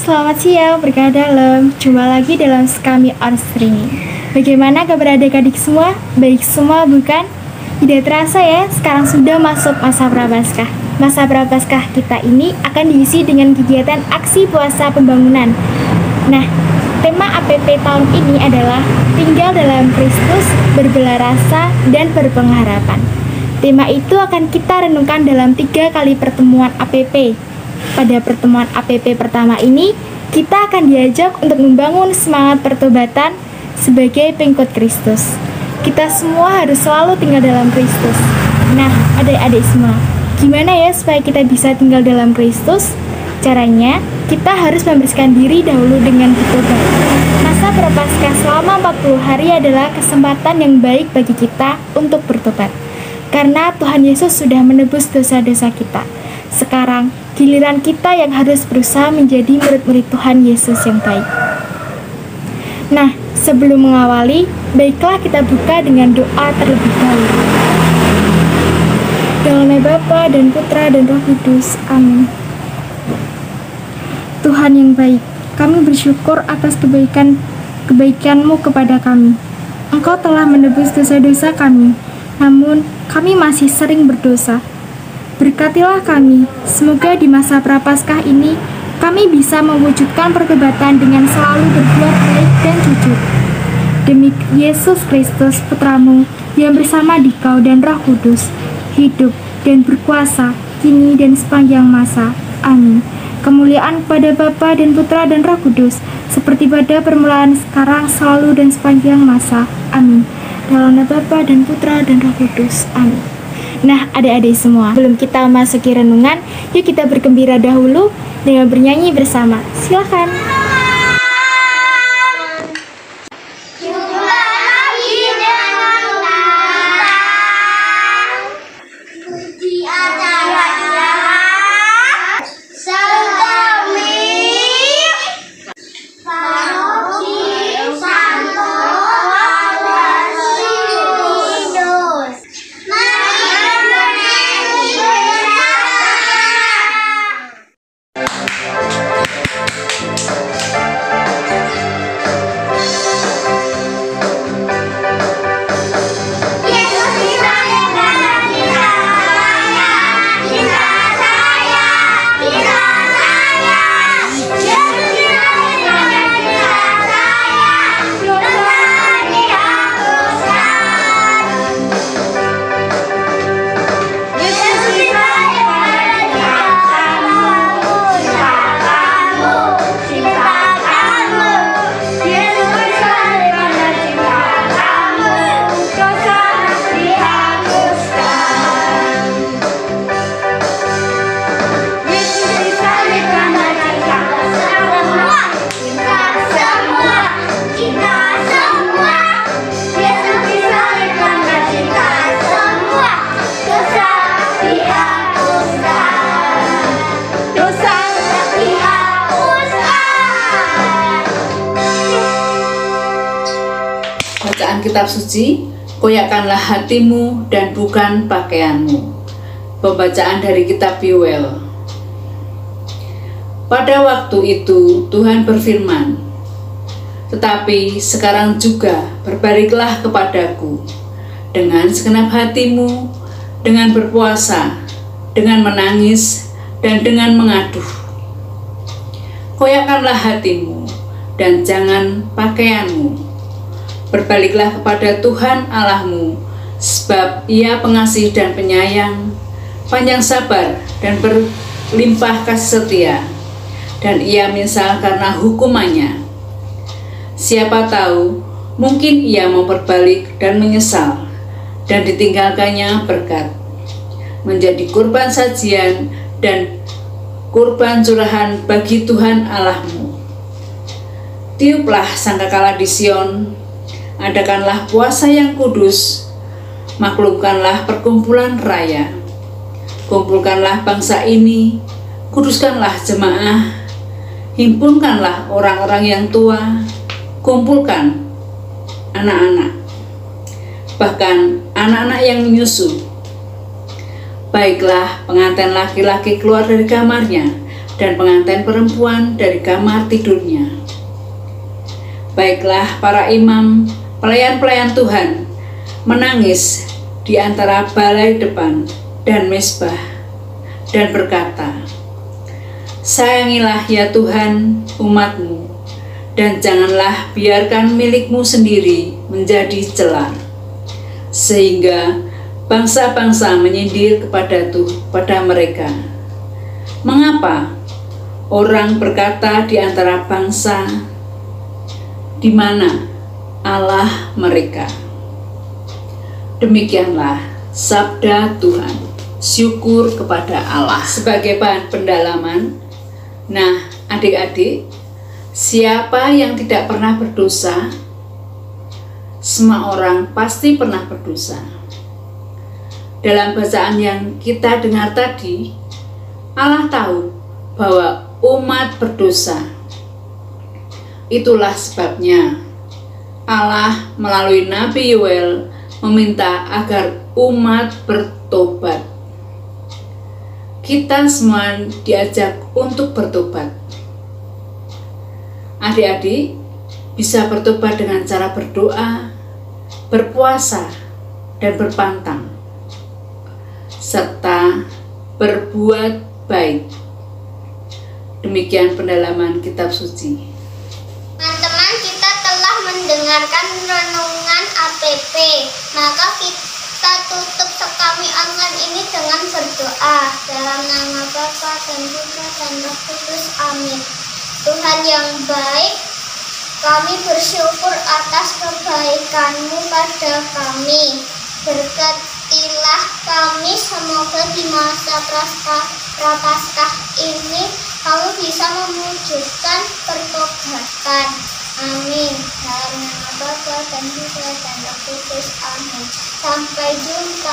Selamat siang, berkah dalam. Jumpa lagi dalam kami on streaming. Bagaimana kabar adik-adik semua? Baik semua bukan? Tidak terasa ya, sekarang sudah masuk masa Prapaskah. Masa Prapaskah kita ini akan diisi dengan kegiatan aksi puasa pembangunan. Nah, tema APP tahun ini adalah tinggal dalam Kristus, berbelah rasa, dan berpengharapan. Tema itu akan kita renungkan dalam 3 kali pertemuan APP. Pada pertemuan APP pertama ini, kita akan diajak untuk membangun semangat pertobatan sebagai pengikut Kristus. Kita semua harus selalu tinggal dalam Kristus. Nah, adik-adik semua, gimana ya supaya kita bisa tinggal dalam Kristus? Caranya, kita harus membersihkan diri dahulu dengan bertobat. Masa Prapaskah selama 40 hari adalah kesempatan yang baik bagi kita untuk bertobat. Karena Tuhan Yesus sudah menebus dosa-dosa kita. Sekarang, giliran kita yang harus berusaha menjadi murid-murid Tuhan Yesus yang baik. Nah, sebelum mengawali, baiklah kita buka dengan doa terlebih dahulu. Dalam nama Bapa dan Putra dan Roh Kudus. Amin. Tuhan yang baik, kami bersyukur atas kebaikan-Mu kepada kami. Engkau telah menebus dosa-dosa kami, namun kami masih sering berdosa. Berkatilah kami, semoga di masa Prapaskah ini kami bisa mewujudkan pertobatan dengan selalu berbuat baik dan jujur. Demi Yesus Kristus Putra-Mu yang bersama Dikau dan Roh Kudus, hidup dan berkuasa kini dan sepanjang masa. Amin. Kemuliaan kepada Bapa dan Putra dan Roh Kudus, seperti pada permulaan, sekarang, selalu dan sepanjang masa. Amin. Dalam nama Bapa dan Putra dan Roh Kudus. Amin. Nah, adik-adik semua, sebelum kita masuki renungan, yuk kita bergembira dahulu dengan bernyanyi bersama. Silakan. Bacaan kitab suci, koyakkanlah hatimu dan bukan pakaianmu. Pembacaan dari kitab Yoel. Pada waktu itu Tuhan berfirman, tetapi sekarang juga berbaliklah kepadaku dengan segenap hatimu, dengan berpuasa, dengan menangis, dan dengan mengaduh. Koyakkanlah hatimu dan jangan pakaianmu. Berbaliklah kepada Tuhan Allahmu, sebab Ia pengasih dan penyayang, panjang sabar dan berlimpah kasih setia, dan Ia menyesal karena hukumannya. Siapa tahu, mungkin Ia mau berbalik dan menyesal, dan ditinggalkannya berkat, menjadi kurban sajian dan kurban curahan bagi Tuhan Allahmu. Tiuplah sangkakala di Sion, adakanlah puasa yang kudus, maklumkanlah perkumpulan raya. Kumpulkanlah bangsa ini, kuduskanlah jemaah, himpunkanlah orang-orang yang tua, kumpulkan anak-anak, bahkan anak-anak yang menyusu. Baiklah pengantin laki-laki keluar dari kamarnya, dan pengantin perempuan dari kamar tidurnya. Baiklah para imam, pelayan-pelayan Tuhan, menangis di antara balai depan dan mezbah, dan berkata, sayangilah ya Tuhan umat-Mu, dan janganlah biarkan milikmu sendiri menjadi cela, sehingga bangsa-bangsa menyindir kepada mereka. Mengapa orang berkata di antara bangsa, di mana Allah mereka? Demikianlah sabda Tuhan. Syukur kepada Allah. Sebagai bahan pendalaman, nah adik-adik, siapa yang tidak pernah berdosa? Semua orang pasti pernah berdosa. Dalam bacaan yang kita dengar tadi, Allah tahu bahwa umat berdosa. Itulah sebabnya Allah melalui Nabi Yoel meminta agar umat bertobat. Kita semua diajak untuk bertobat. Adik-adik bisa bertobat dengan cara berdoa, berpuasa, dan berpantang, serta berbuat baik. Demikian pendalaman kitab suci. Teman-teman, kita telah mendengarkan renungan APP. Maka kita tutup sekami online ini dengan berdoa. Dalam nama Bapa dan Putra dan Roh Kudus. Amin. Tuhan yang baik, kami bersyukur atas kebaikan-Mu pada kami. Berkatilah kami, semoga di masa prapaskah ini kami bisa mewujudkan pertobatan. Amin. Dalam nama Bapa dan Putra dan Roh Kudus. Amin. Sampai jumpa.